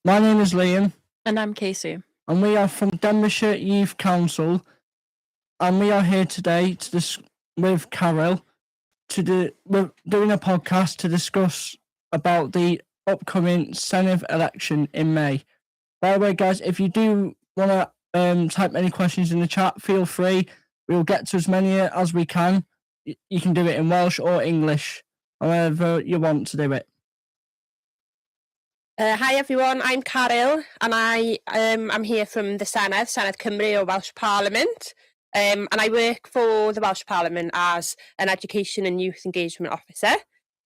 My name is Liam. And I'm Casey. And we are from Denbighshire Youth Council. And we are here today with Caryl we're doing a podcast to discuss about the upcoming Senedd election in May. By the way, guys, if you do want to type any questions in the chat, feel free. We'll get to as many as we can. You can do it in Welsh or English, however you want to do it. Hi everyone, I'm Caryl and I'm here from the Senedd Cymru or Welsh Parliament, and I work for the Welsh Parliament as an Education and Youth Engagement Officer,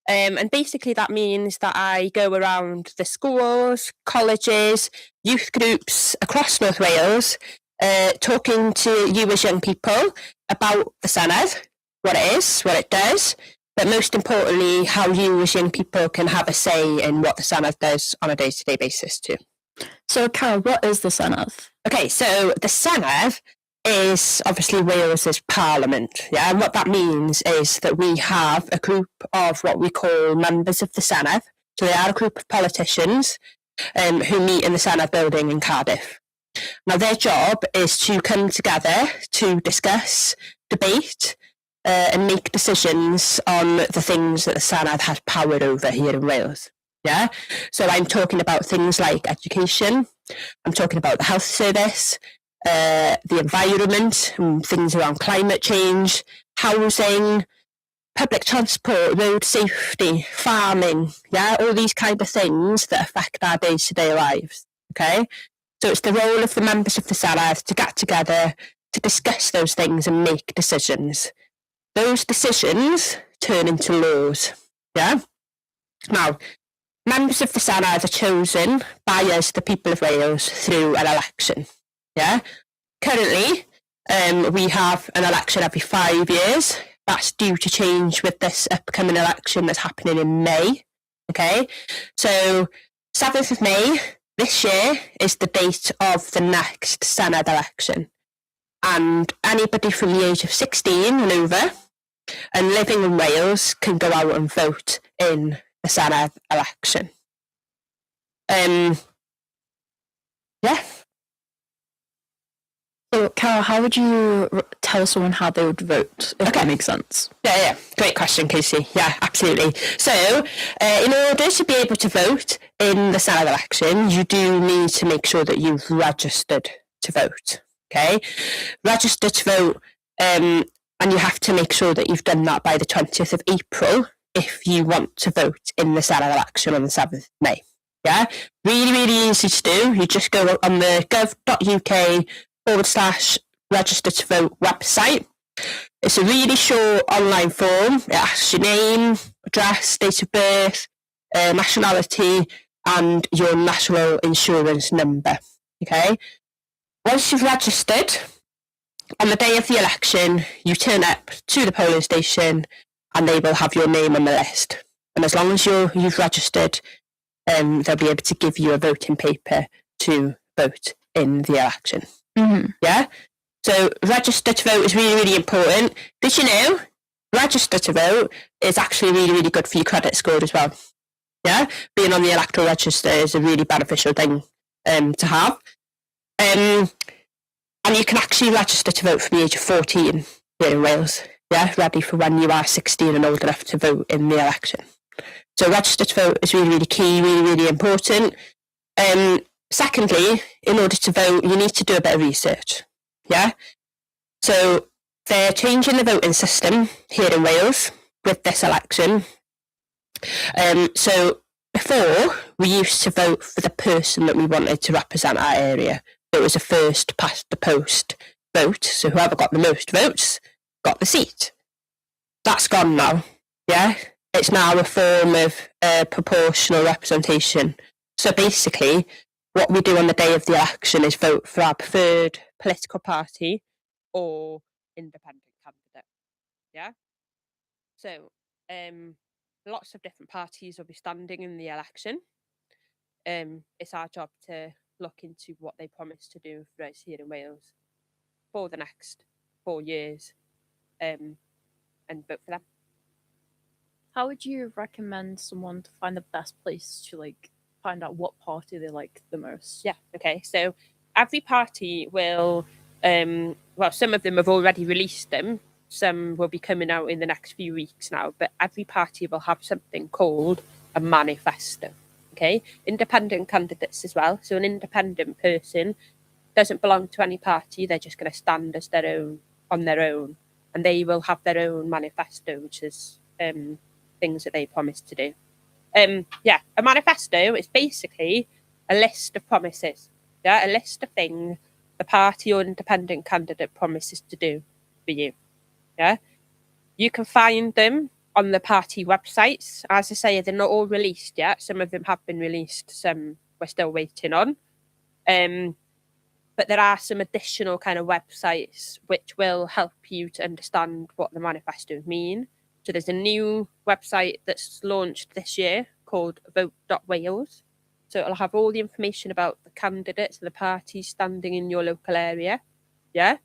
and basically that means that I go around the schools, colleges, youth groups across North Wales, talking to you as young people about the Senedd, what it is, what it does, but most importantly, how you as young people can have a say in what the Senedd does on a day-to-day basis too. So, Caryl, what is the Senedd? Okay, so the Senedd is obviously Wales's parliament, yeah, and what that means is that we have a group of what we call members of the Senedd. So they are a group of politicians who meet in the Senedd building in Cardiff. Now their job is to come together to discuss, debate, and make decisions on the things that the Senedd has power over here in Wales. Yeah, so I'm talking about things like education, I'm talking about the health service, the environment, and things around climate change, housing, public transport, road safety, farming, yeah, all these kind of things that affect our day-to-day lives, okay? So it's the role of the members of the Senedd to get together to discuss those things and make decisions. Those decisions turn into laws, yeah? Now, members of the Senedd are chosen by us, the people of Wales, through an election, yeah? Currently, we have an election every 5 years. That's due to change with this upcoming election that's happening in May, okay? So, 7th of May this year is the date of the next Senedd election. And anybody from the age of 16 and over and living in Wales can go out and vote in the Senedd election. Yeah. So, Caryl, how would you tell someone how they would vote, if that makes sense? Yeah. Great question, Casey. Yeah, absolutely. So, in order to be able to vote in the Senedd election, you do need to make sure that you've registered to vote. Okay, register to vote, and you have to make sure that you've done that by the 20th of April if you want to vote in the Senedd election on the 7th of May. Yeah, really, really easy to do. You just go on the gov.uk/register to vote website. It's a really short online form. It asks your name, address, date of birth, nationality, and your national insurance number. Okay. Once you've registered, on the day of the election, you turn up to the polling station and they will have your name on the list. And as long as you've registered, they'll be able to give you a voting paper to vote in the election. Mm-hmm. Yeah? So register to vote is really, really important. Did you know register to vote is actually really, really good for your credit score as well? Yeah? Being on the electoral register is a really beneficial thing to have. And you can actually register to vote from the age of 14 here in Wales, yeah, ready for when you are 16 and old enough to vote in the election. So register to vote is really, really key, really, really important. Secondly, in order to vote, you need to do a bit of research, yeah? So they're changing the voting system here in Wales with this election. So before, we used to vote for the person that we wanted to represent our area. It was a first past the post vote, so whoever got the most votes got the seat. That's gone now, yeah? It's now a form of proportional representation. So basically, what we do on the day of the election is vote for our preferred political party or independent candidate, yeah? So, lots of different parties will be standing in the election. It's our job to look into what they promise to do for us here in Wales for the next 4 years, and vote for them. How would you recommend someone to find the best place to find out what party they like the most? Yeah, okay. So every party will, well, some of them have already released them. Some will be coming out in the next few weeks now, but every party will have something called a manifesto. Okay, independent candidates as well. So an independent person doesn't belong to any party. They're just going to stand as their own on their own, and they will have their own manifesto, which is things that they promise to do. Yeah, a manifesto is basically a list of promises. Yeah, a list of things the party or independent candidate promises to do for you. Yeah, you can find them on the party websites. As I say, they're not all released yet. Some of them have been released, some we're still waiting on. But there are some additional kind of websites which will help you to understand what the manifestos mean. So there's a new website that's launched this year called vote.wales. So it'll have all the information about the candidates and the parties standing in your local area. Yeah.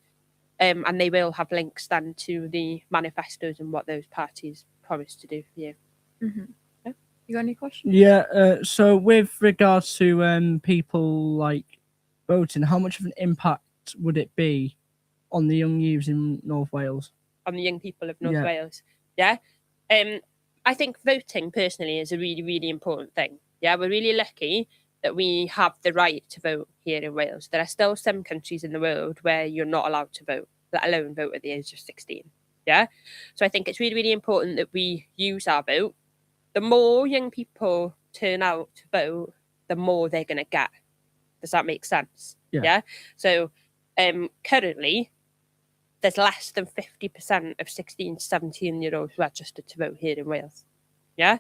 And they will have links then to the manifestos and what those parties promise to do for you. Mm-hmm. Yeah. You got any questions? Yeah. So with regards to people like voting, how much of an impact would it be on the young youths in North Wales? On the young people of North Wales. Yeah. I think voting personally is a really, really important thing. Yeah, we're really lucky that we have the right to vote here in Wales. There are still some countries in the world where you're not allowed to vote, let alone vote at the age of 16. Yeah. So I think it's really, really important that we use our vote. The more young people turn out to vote, the more they're going to get. Does that make sense? Yeah. So currently, there's less than 50% of 16 to 17-year-olds registered to vote here in Wales. Yeah.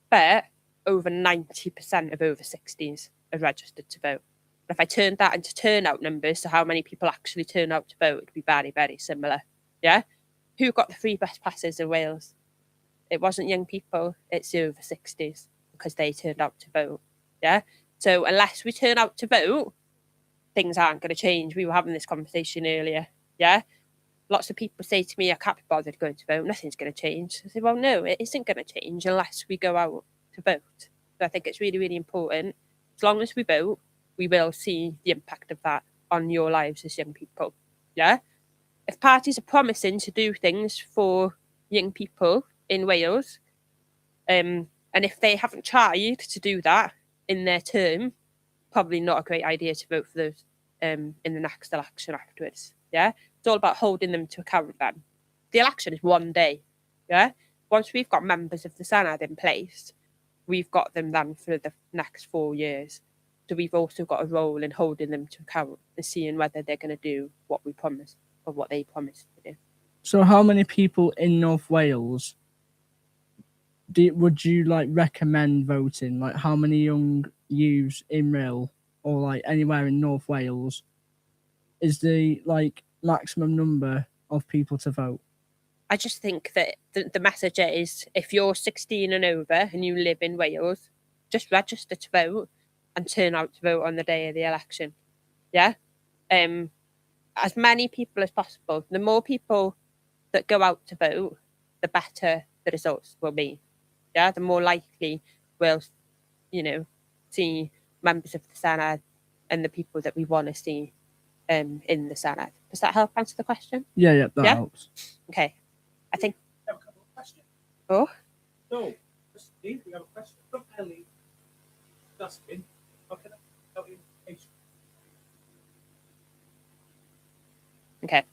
But over 90% of over 60s are registered to vote. And if I turned that into turnout numbers, so how many people actually turn out to vote, it'd be very, very similar. Yeah. Who got the free bus passes in Wales? It wasn't young people, it's the over 60s because they turned out to vote. Yeah. So unless we turn out to vote, things aren't going to change. We were having this conversation earlier. Yeah. Lots of people say to me, I can't be bothered going to vote. Nothing's going to change. I say, well, no, it isn't going to change unless we go out to vote. So I think it's really, really important. As long as we vote, we will see the impact of that on your lives as young people. Yeah. If parties are promising to do things for young people in Wales, and if they haven't tried to do that in their term, probably not a great idea to vote for those in the next election afterwards. Yeah. It's all about holding them to account then. The election is one day. Yeah. Once we've got members of the Senedd in place, we've got them then for the next 4 years. So we've also got a role in holding them to account and seeing whether they're going to do what we promised or what they promised to do. So how many people in North Wales would you like recommend voting? Like how many young youths in Rhyl or like anywhere in North Wales is the like maximum number of people to vote? I just think that the message is if you're 16 and over and you live in Wales, just register to vote and turn out to vote on the day of the election. Yeah. As many people as possible. The more people that go out to vote, the better the results will be. Yeah. The more likely we'll, see members of the Senedd and the people that we want to see in the Senedd. Does that help answer the question? Yeah, that helps. Okay. I think. I have a couple of questions. Oh? No, Steve, we have a question from Ellie. Asking, how can I help you? Okay.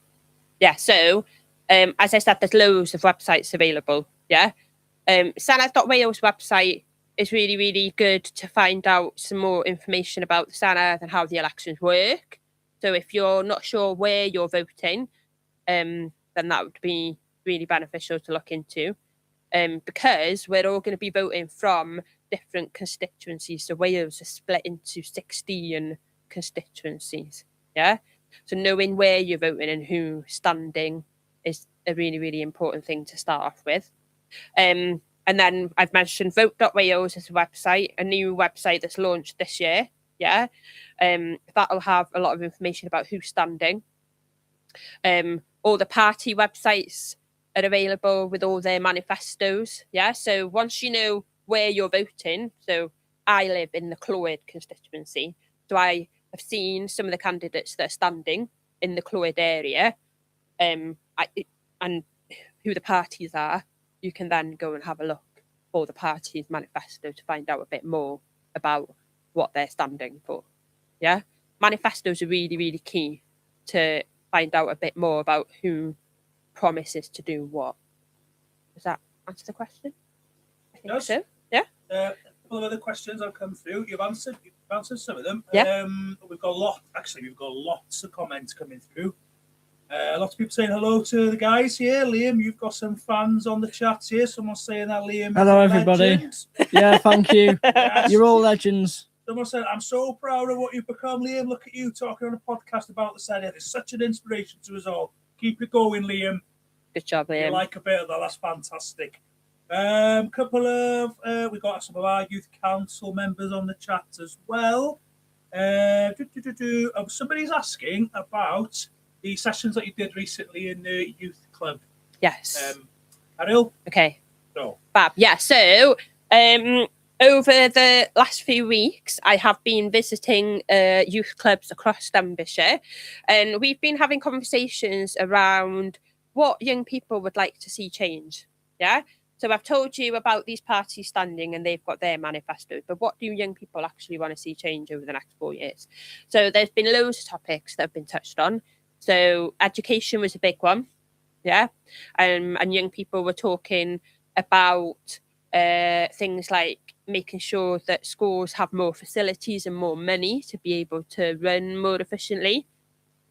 Yeah, so as I said, there's loads of websites available. Yeah. Senedd.wales website is really, really good to find out some more information about the Senedd and how the elections work. So if you're not sure where you're voting, then that would be really beneficial to look into, because we're all going to be voting from different constituencies. So Wales is split into 16 constituencies. Yeah. So knowing where you're voting and who's standing is a really, really important thing to start off with. And then I've mentioned vote.wales as a website, a new website that's launched this year. Yeah. That'll have a lot of information about who's standing. All the party websites are available with all their manifestos. Yeah. So once you know where you're voting, so I live in the Clwyd constituency, so I have seen some of the candidates that are standing in the Clwyd area, and who the parties are. You can then go and have a look for the party's manifesto to find out a bit more about what they're standing for. Yeah, manifestos are really, really key to find out a bit more about who promises to do what. Does that answer the question? I think Does. so. Yeah. A couple of other questions have come through. You've answered some of them. Yeah. We've got lots of comments coming through. A lot of people saying hello to the guys here. Liam, you've got some fans on the chat here. Someone's saying that Liam Hello, is a everybody. legend. Yeah, thank you. Yes. You're all legends. Someone said, I'm so proud of what you've become, Liam. Look at you talking on a podcast about the Senedd. It's such an inspiration to us all. Keep it going, Liam. Good job, Liam. You like a bit of that. That's fantastic. Couple of we got some of our youth council members on the chat as well. Somebody's asking about the sessions that you did recently in the youth club. Yes. Caryl? Okay. No. Fab. Yeah. So, over the last few weeks, I have been visiting youth clubs across Denbighshire, and we've been having conversations around what young people would like to see change. Yeah. So I've told you about these parties standing and they've got their manifestos, but what do young people actually want to see change over the next 4 years? So there's been loads of topics that have been touched on. So education was a big one. Yeah. And young people were talking about things like making sure that schools have more facilities and more money to be able to run more efficiently.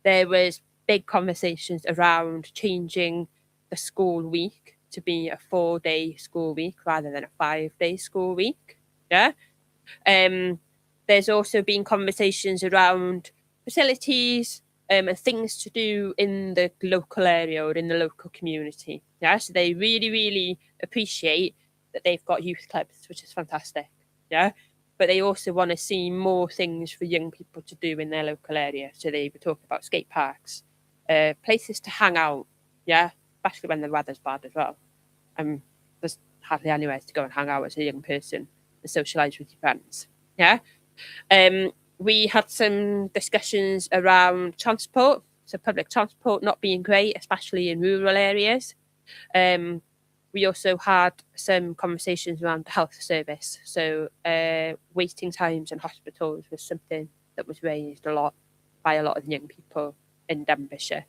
There was big conversations around changing the school week to be a 4-day school week rather than a 5-day school week. Yeah. There's also been conversations around facilities and things to do in the local area or in the local community. Yeah. So they really, really appreciate that they've got youth clubs, which is fantastic. Yeah. But they also want to see more things for young people to do in their local area. So they were talking about skate parks, places to hang out. Yeah. Especially when the weather's bad as well. There's hardly anywhere to go and hang out as a young person and socialise with your friends. Yeah. We had some discussions around transport, so public transport not being great, especially in rural areas. We also had some conversations around the health service. So waiting times in hospitals was something that was raised a lot by a lot of young people in Denbighshire.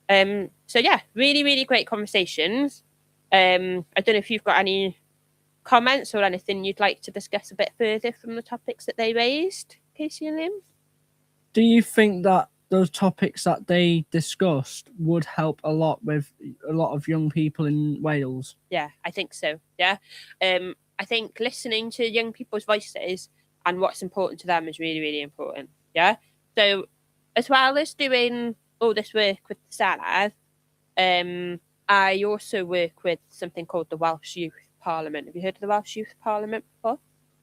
So yeah, really, really great conversations. I don't know if you've got any comments or anything you'd like to discuss a bit further from the topics that they raised, Casey and Liam? Do you think that those topics that they discussed would help a lot with a lot of young people in Wales? Yeah, I think so. Yeah. I think listening to young people's voices and what's important to them is really, really important. Yeah. So as well as doing all this work with the Senedd, I also work with something called the Welsh Youth Parliament. Have you heard of the Welsh Youth Parliament before?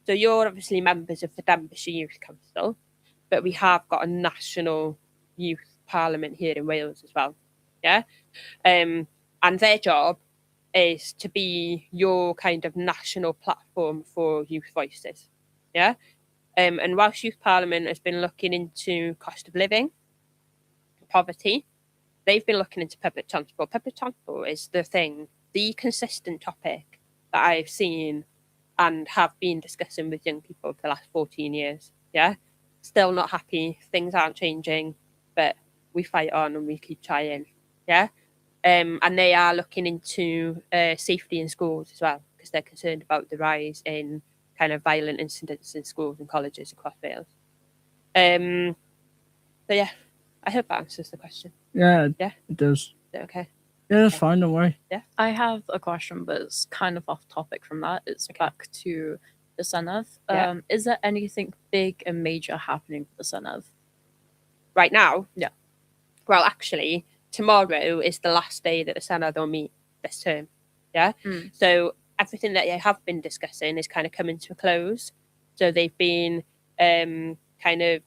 So you're obviously members of the Denbighshire Youth Council, but we have got a national youth parliament here in Wales as well. Yeah. And their job is to be your kind of national platform for youth voices. Yeah. And Welsh Youth Parliament has been looking into cost of living, poverty. They've been looking into public transport. Public transport is the consistent topic that I've seen and have been discussing with young people for the last 14 years. Yeah. Still not happy. Things aren't changing, but we fight on and we keep trying. Yeah. And they are looking into safety in schools as well, because they're concerned about the rise in kind of violent incidents in schools and colleges across Wales. So yeah, I hope that answers the question. Yeah, Yeah. it does. Is that okay? Yeah, that's Okay. fine, don't worry. I have a question, but it's kind of off topic from that. It's back to the Senedd. Yeah. Is there anything big and major happening for the Senedd? Right now? Yeah. Well, actually, tomorrow is the last day that the Senedd will meet this term. Yeah. So everything that they have been discussing is kind of coming to a close. So they've been kind of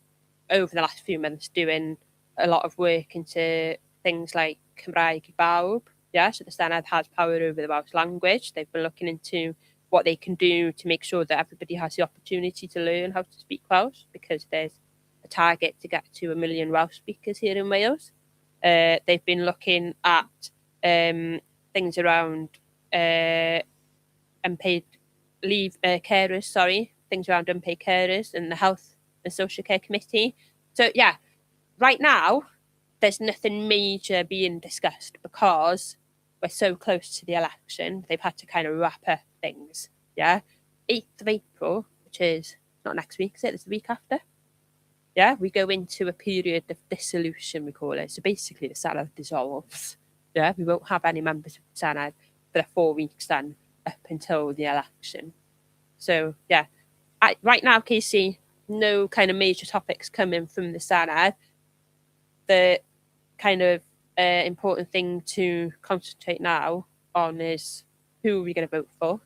over the last few months doing a lot of work into things like Cymraeg i bawb. Yeah, so the Senedd has power over the Welsh language. They've been looking into what they can do to make sure that everybody has the opportunity to learn how to speak Welsh, because there's a target to get to 1 million Welsh speakers here in Wales. They've been looking at things around unpaid leave carers, things around unpaid carers and the Health and Social Care Committee. So yeah, right now, there's nothing major being discussed because we're so close to the election. They've had to kind of wrap up things. Yeah. 8th of April, which is not next week, is it? It's the week after. Yeah. We go into a period of dissolution, we call it. So basically, the Senedd dissolves. Yeah. We won't have any members of the Senedd for the 4 weeks then up until the election. So yeah, right now, Casey, no kind of major topics coming from the Senedd. The kind of important thing to concentrate now on is who are we going to vote for,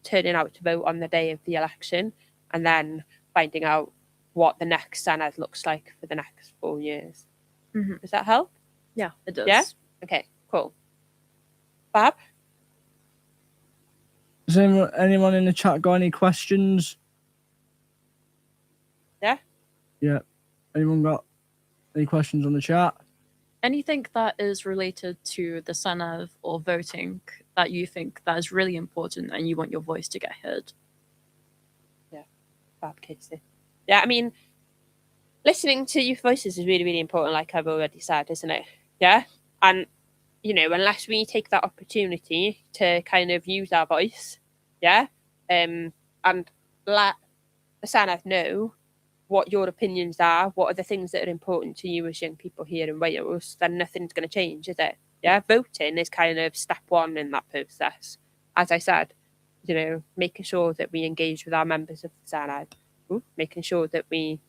turning out to vote on the day of the election, and then finding out what the next Senedd looks like for the next 4 years. Mhm. Does that help? Yeah, it does. Yeah? Okay, cool. Fab? Has anyone in the chat got any questions? Yeah? Yeah. Anyone got any questions on the chat? Anything that is related to the Senedd or voting that you think that is really important and you want your voice to get heard? Fab, Casey. Yeah, I mean, listening to youth voices is really, really important, like I've already said, isn't it? Yeah? And, you know, unless we take that opportunity to kind of use our voice, yeah, and let the Senedd know what your opinions are, what are the things that are important to you as young people here in Wales, then nothing's going to change, is it? Yeah, voting is kind of step one in that process. As I said, you know, making sure that we engage with our members of the Senedd, making sure that we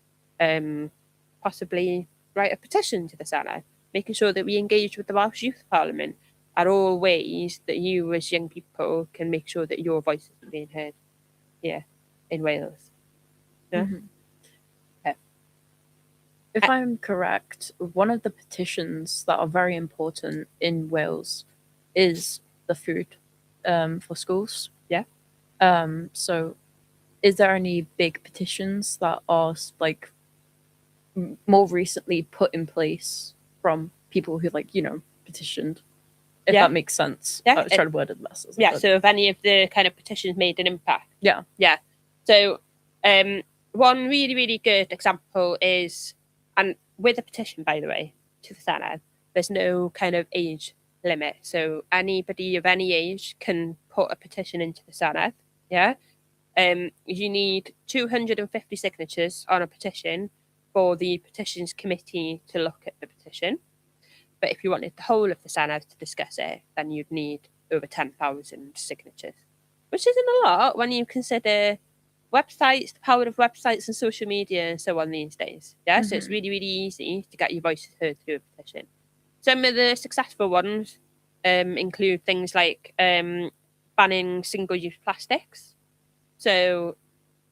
possibly write a petition to the Senedd, making sure that we engage with the Welsh Youth Parliament, are all ways that you as young people can make sure that your voices are being heard here in Wales. Yeah. Mhm. If I'm correct, one of the petitions that are very important in Wales is the food for schools. Yeah. So is there any big petitions that are like more recently put in place from people who petitioned? If Yeah. that makes sense. Yeah, I was trying to word it the best. as I Yeah, could. so if any of the kind of petitions made an impact. Yeah. Yeah. So one really, really good example is, and with a petition, by the way, to the Senedd, there's no kind of age limit. So anybody of any age can put a petition into the Senedd. Yeah. You need 250 signatures on a petition for the petitions committee to look at the petition. But if you wanted the whole of the Senedd to discuss it, then you'd need over 10,000 signatures, which isn't a lot when you consider websites, the power of websites and social media and so on these days. Yeah, so it's really, really easy to get your voices heard through a petition. Some of the successful ones include things like banning single-use plastics. So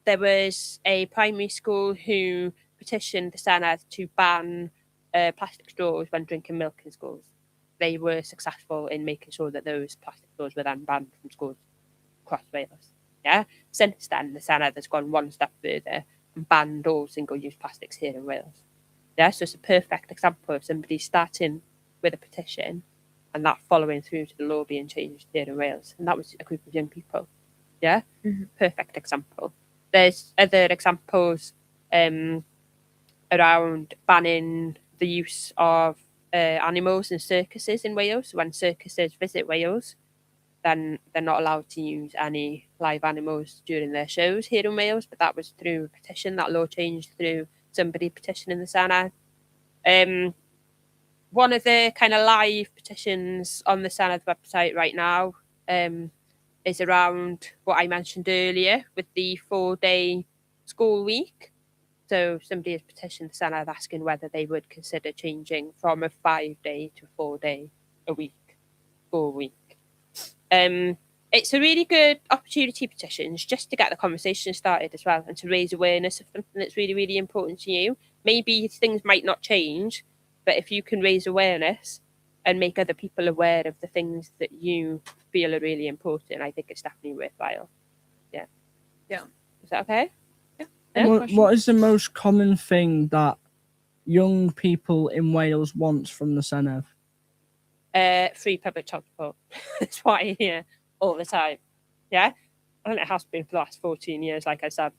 there was a primary school who petitioned the Senedd to ban plastic straws when drinking milk in schools. They were successful in making sure that those plastic straws were then banned from schools across Wales. Yeah. Since then, the Senedd has gone one step further and banned all single-use plastics here in Wales. Yeah, so it's a perfect example of somebody starting with a petition and that following through to the law being changed here in Wales. And that was a group of young people. Yeah, perfect example. There's other examples around banning the use of animals in circuses in Wales. So when circuses visit Wales, then they're not allowed to use any live animals during their shows here in Wales. But that was through a petition. That law changed through somebody petitioning the Senedd. One of the kind of live petitions on the Senedd website right now is around what I mentioned earlier with the 4-day school week. So somebody has petitioned the Senedd asking whether they would consider changing from a 5-day to 4-day a week school week. It's a really good opportunity, petitions, just to get the conversation started as well and to raise awareness of something that's really, really important to you. Maybe things might not change, but if you can raise awareness and make other people aware of the things that you feel are really important, I think it's definitely worthwhile. Is that okay? Any What questions? is the most common thing that young people in Wales want from the Senedd? Free public transport. That's what I hear all the time. Yeah, and it has been for the last 14 years. Like I said,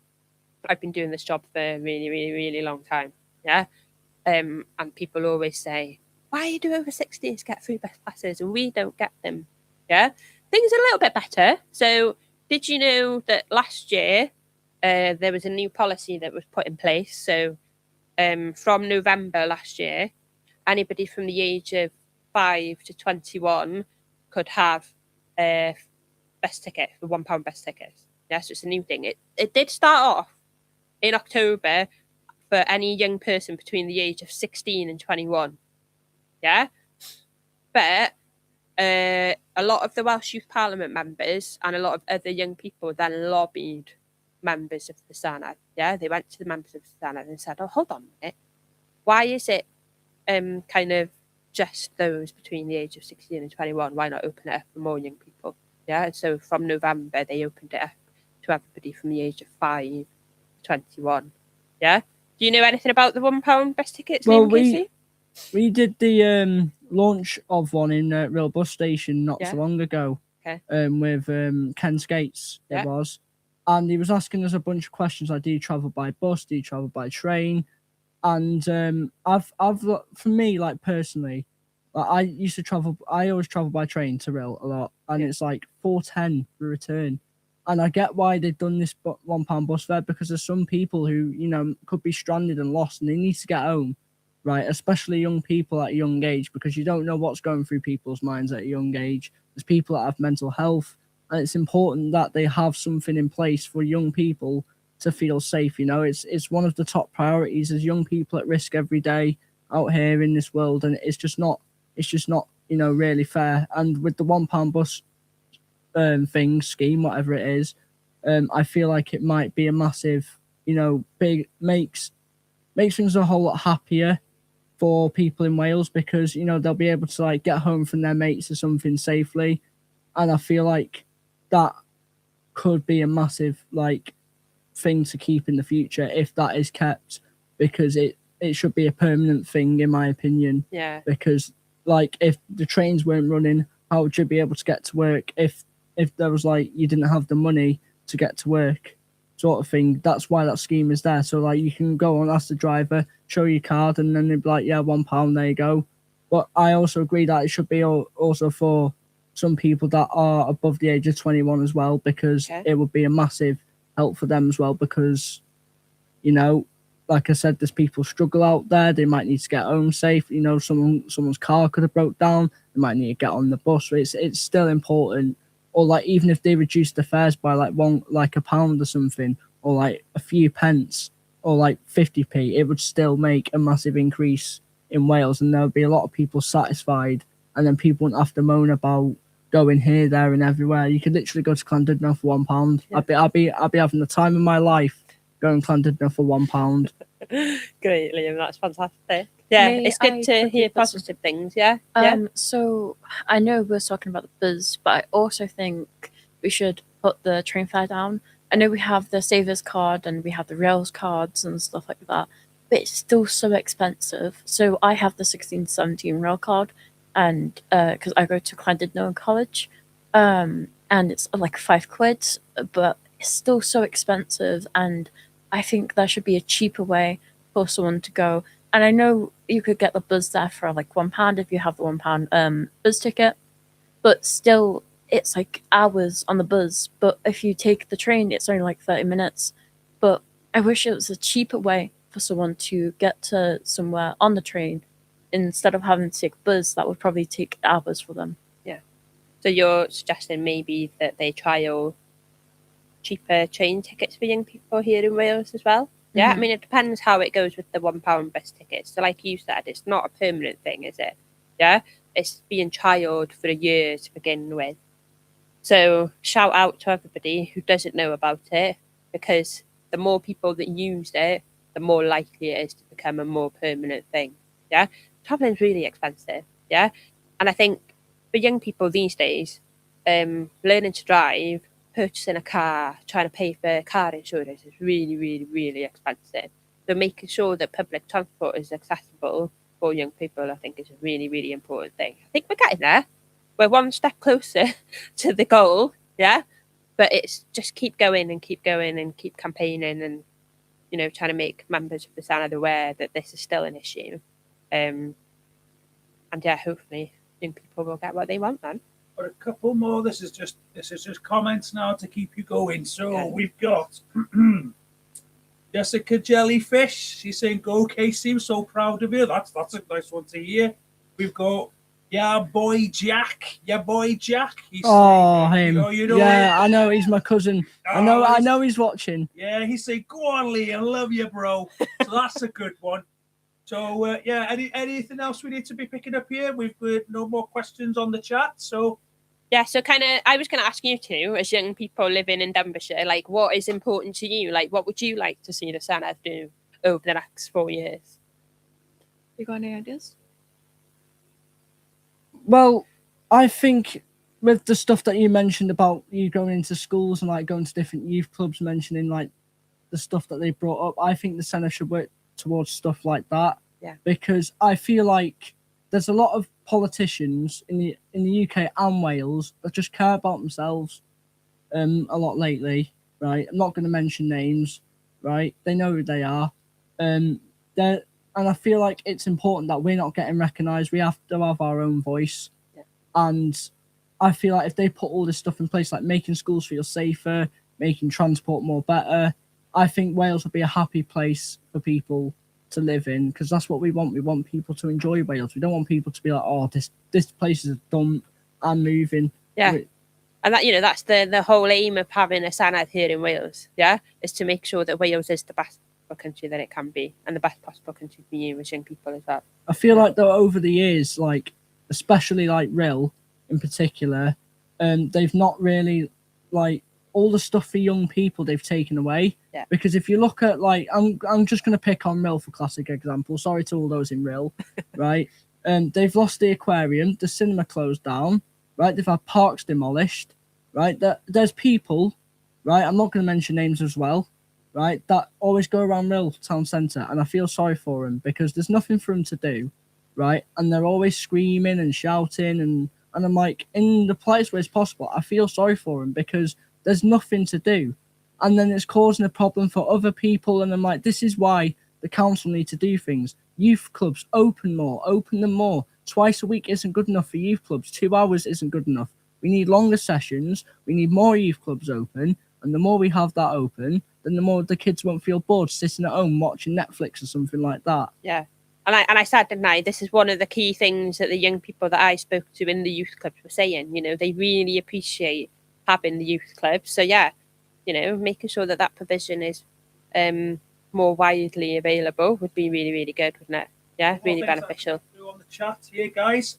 I've been doing this job for a really, really, really long time. Yeah, and people always say, "Why do over 60s get free bus passes and we don't get them?" Yeah, things are a little bit better. So, did you know that last year there was a new policy that was put in place? So, from November last year, anybody from the age of 5 to 21 could have a bus ticket for £1 bus tickets. Yes, it's a new thing. It did start off in October for any young person between the age of 16 and 21. Yeah, but a lot of the Welsh Youth Parliament members and a lot of other young people then lobbied members of the Senedd. Yeah, they went to the members of the Senedd and said, "Oh, hold on a minute. Why is it kind of just those between the age of 16 and 21? Why not open it up for more young people?" Yeah, so from November they opened it up to everybody from the age of 5 to 21. Yeah, do you know anything about the £1 bus tickets, Well, Liam Casey? we did the launch of one in Real Bus Station not Yeah. so long ago. Okay. With Ken Skates, Yeah. it was, and he was asking us a bunch of questions like, "Do you travel by bus? Do you travel by train?" And I've for me, like personally, like, I always travel by train to Real a lot, and Yeah. it's like £4.10 for return. And I get why they've done this £1 bus fare, because there's some people who could be stranded and lost, and they need to get home, right? Especially young people at a young age, because you don't know what's going through people's minds at a young age. There's people that have mental health, and it's important that they have something in place for young people to feel safe. It's one of the top priorities. As young people at risk every day out here in this world, and it's just not really fair. And with the £1 bus scheme, whatever it is, I feel like it might be a massive, big makes things a whole lot happier for people in Wales, because they'll be able to like get home from their mates or something safely, and I feel like that could be a massive like thing to keep in the future if that is kept, because it should be a permanent thing in my opinion. Yeah. Because like if the trains weren't running, how would you be able to get to work if there was like you didn't have the money to get to work, sort of thing? That's why that scheme is there. So like you can go and ask the driver, show your card, and then they'd be like, yeah, £1, there you go. But I also agree that it should be also for some people that are above the age of 21 as well, because it would be a massive help for them as well, because like I said, there's people struggle out there. They might need to get home safe. Someone's car could have broke down. They might need to get on the bus. So it's still important. Or like even if they reduce the fares by like £1 or something, or like a few pence, or like 50p, it would still make a massive increase in Wales, and there would be a lot of people satisfied, and then people wouldn't have to moan about going here, there, and everywhere. You could literally go to Llandudno for £1. Yeah. I'd be having the time of my life going to Llandudno for £1. Great, Liam. That's fantastic. Yeah, May it's good I to hear contribute some- positive things. Yeah. So I know we're talking about the buzz, but I also think we should put the train fare down. I know we have the Savers card and we have the Rails cards and stuff like that, but it's still so expensive. So I have the 16-17 Rail card, and because I go to Llandudno College, and it's like £5, but it's still so expensive, and I think there should be a cheaper way for someone to go. And I know you could get the buzz there for like £1 if you have the £1 buzz ticket, but still it's like hours on the buzz. But if you take the train, it's only like 30 minutes. But I wish it was a cheaper way for someone to get to somewhere on the train instead of having to take buzz. That would probably take hours for them. Yeah. So you're suggesting maybe that they trial cheaper train tickets for young people here in Wales as well? Yeah, I mean, it depends how it goes with the £1 bus tickets. So like you said, it's not a permanent thing, is it? Yeah, it's being trialled for a year to begin with. So shout out to everybody who doesn't know about it, because the more people that use it, the more likely it is to become a more permanent thing. Yeah, traveling is really expensive. Yeah, and I think for young people these days, learning to drive purchasing a car, trying to pay for car insurance is really, really, really expensive. So making sure that public transport is accessible for young people, I think, is a really, really important thing. I think we're getting there. We're one step closer to the goal, yeah? But it's just keep going and keep campaigning and, you know, trying to make members of the Senedd aware that this is still an issue. And yeah, hopefully young people will get what they want then. But a couple more. This is just comments now to keep you going. So we've got Jessica Jellyfish. She's saying, "Go Casey! I'm so proud of you." That's a nice one to hear. We've got your boy Jack. He's saying, him. you know yeah, I know he's my cousin. I know he's watching. Yeah, he's saying, "Go on, Lee, I love you, bro." So that's a good one. So anything else we need to be picking up here? We've got no more questions on the chat. So yeah, so kind of, I was going to ask you two, as young people living in Denbighshire, like, what is important to you? Like, what would you like to see the Senedd do over the next 4 years? You got any ideas? Well, I think with the stuff that you mentioned about you going into schools and like going to different youth clubs, mentioning like the stuff that they brought up, I think the Senedd should work towards stuff like that. Yeah. Because I feel like there's a lot of politicians in the UK and Wales that just care about themselves a lot lately, right? I'm not going to mention names, right? They know who they are. And I feel like it's important that we're not getting recognised. We have to have our own voice. Yeah. And I feel like if they put all this stuff in place, like making schools feel safer, making transport more better, I think Wales will be a happy place for people to live in, because that's what we want. We want people to enjoy Wales. We don't want people to be like, "Oh, this place is a dump. I'm moving." Yeah. And that, you know, that's the whole aim of having a Senedd here in Wales, yeah, is to make sure that Wales is the best possible country that it can be, and the best possible country for you as young people as well. I feel like though over the years, like especially like Rill in particular, they've not really like all the stuff for young people they've taken away. Yeah. Because if you look at like I'm just gonna pick on Rill for classic example. Sorry to all those in Rill, right? They've lost the aquarium, the cinema closed down, right? They've had parks demolished, right? There's people, right? I'm not gonna mention names as well, right? That always go around Rill town centre, and I feel sorry for them because there's nothing for them to do, right? And they're always screaming and shouting, and I'm like, in the place where it's possible, I feel sorry for them because there's nothing to do. And then it's causing a problem for other people. And I'm like, this is why the council need to do things. Youth clubs, open them more. Twice a week isn't good enough for youth clubs. 2 hours isn't good enough. We need longer sessions. We need more youth clubs open. And the more we have that open, then the more the kids won't feel bored sitting at home watching Netflix or something like that. Yeah. And I said, didn't I, this is one of the key things that the young people that I spoke to in the youth clubs were saying. You know, they really appreciate having the youth clubs. So yeah, you know, making sure that provision is more widely available would be really, really good, wouldn't it? Yeah, really beneficial. On the chat here, guys.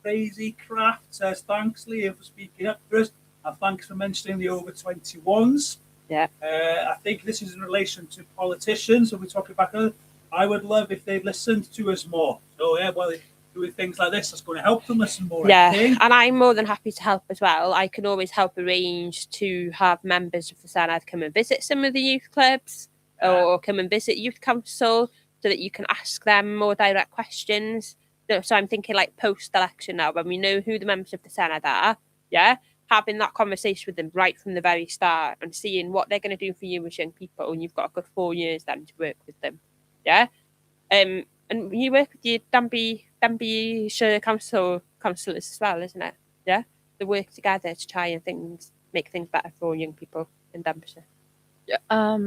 Crazy Craft says, "Thanks, Liam, for speaking up for us, and thanks for mentioning the over 21s." Yeah. I think this is in relation to politicians, and we're talking about. I would love if they listened to us more. So yeah, well, doing things like this that's going to help them listen more. Yeah, and I'm more than happy to help as well. I can always help arrange to have members of the Senedd come and visit some of the youth clubs or come and visit youth council so that you can ask them more direct questions. So I'm thinking like post-election now, when we know who the members of the Senedd are, yeah, having that conversation with them right from the very start and seeing what they're going to do for you as young people, and you've got a good 4 years then to work with them, yeah. And you work with your Denbighshire councillors as well, isn't it? Yeah, they work together to try and make things better for young people in Denbighshire.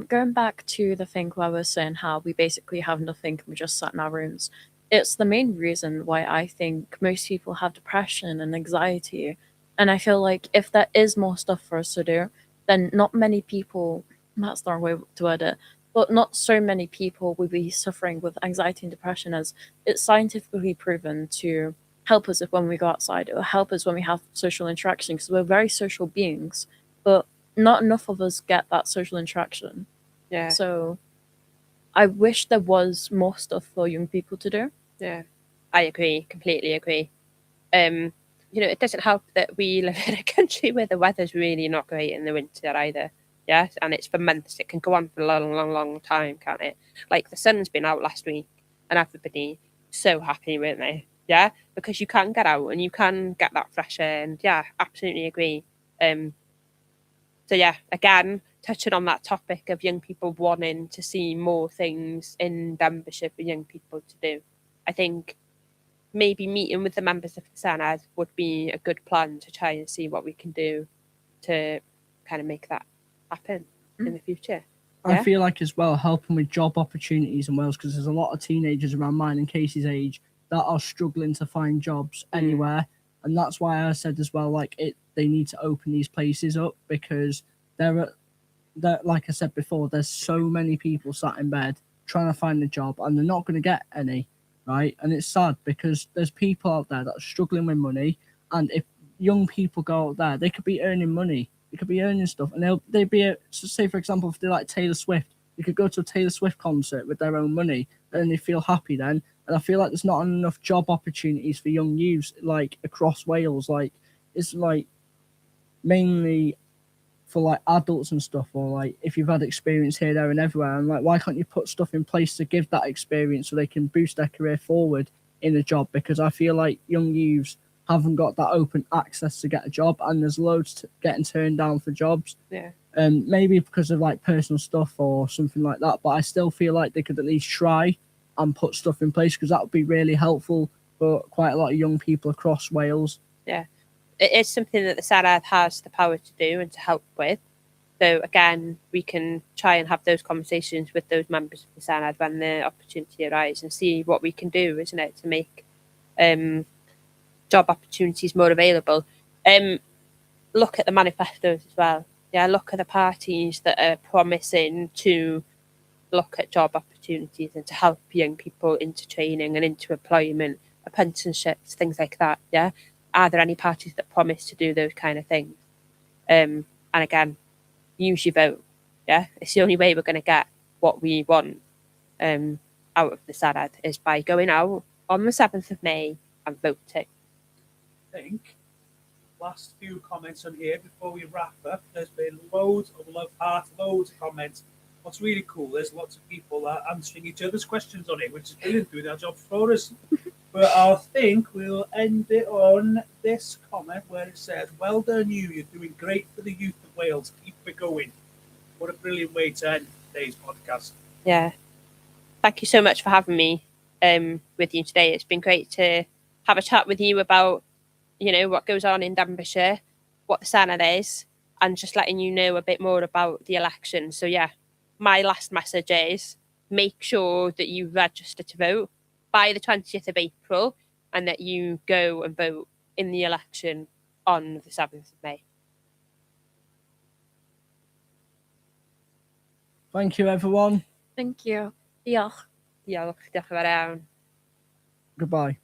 Going back to the thing where I was saying how we basically have nothing and we just sat in our rooms, it's the main reason why I think most people have depression and anxiety. And I feel like if there is more stuff for us to do, then not many people, that's the wrong way to word it, but not so many people will be suffering with anxiety and depression, as it's scientifically proven to help us when we go outside. It will help us when we have social interaction, because we're very social beings, but not enough of us get that social interaction. Yeah. So I wish there was more stuff for young people to do. Yeah, I agree, completely agree. it doesn't help that we live in a country where the weather's really not great in the winter either. Yeah, and it's for months. It can go on for a long, long, long time, can't it? Like the sun's been out last week, and everybody so happy, weren't they? Yeah, because you can get out and you can get that fresh air. And yeah, absolutely agree. So yeah, again, touching on that topic of young people wanting to see more things in Denbighshire for young people to do, I think maybe meeting with the members of the Senedd would be a good plan to try and see what we can do to kind of make that happen in the future. I Yeah. feel like as well helping with job opportunities in Wales, because there's a lot of teenagers around mine and Casey's age that are struggling to find jobs anywhere, and that's why I said as well, like they need to open these places up, because there, like I said before, there's so many people sat in bed trying to find a job and they're not going to get any, right? And it's sad because there's people out there that are struggling with money, and if young people go out there, they could be earning money. They could be earning stuff, and they'd be so say, for example, if they like Taylor Swift, they could go to a Taylor Swift concert with their own money, and they feel happy then. And I feel like there's not enough job opportunities for young youths like across Wales. Like it's like mainly for like adults and stuff, or like if you've had experience here, there, and everywhere. And like, why can't you put stuff in place to give that experience so they can boost their career forward in a job? Because I feel like young youths haven't got that open access to get a job, and there's loads getting turned down for jobs. Yeah. Maybe because of like personal stuff or something like that. But I still feel like they could at least try and put stuff in place, because that would be really helpful for quite a lot of young people across Wales. Yeah. It is something that the Senedd has the power to do and to help with. So again, we can try and have those conversations with those members of the Senedd when the opportunity arises, and see what we can do, isn't it, to make job opportunities more available. Look at the manifestos as well. Yeah, look at the parties that are promising to look at job opportunities and to help young people into training and into employment, apprenticeships, things like that. Yeah, are there any parties that promise to do those kind of things? And again, use your vote. Yeah, it's the only way we're going to get what we want out of the Senedd, is by going out on the 7th of May and voting. I think last few comments on here before we wrap up. There's been loads of love heart, loads of comments. What's really cool, there's lots of people answering each other's questions on it, which is brilliant, doing our job for us. But I think we'll end it on this comment where it says, "Well done you, you're doing great for the youth of Wales. Keep it going." What a brilliant way to end today's podcast. Yeah. Thank you so much for having me with you today. It's been great to have a chat with you about, what goes on in Denbighshire, what the Senedd is, and just letting you know a bit more about the election. So yeah, my last message is make sure that you register to vote by the 20th of April, and that you go and vote in the election on the 7th of May. Thank you, everyone. Thank you. Diolch. Diolch yn fawr iawn. Goodbye.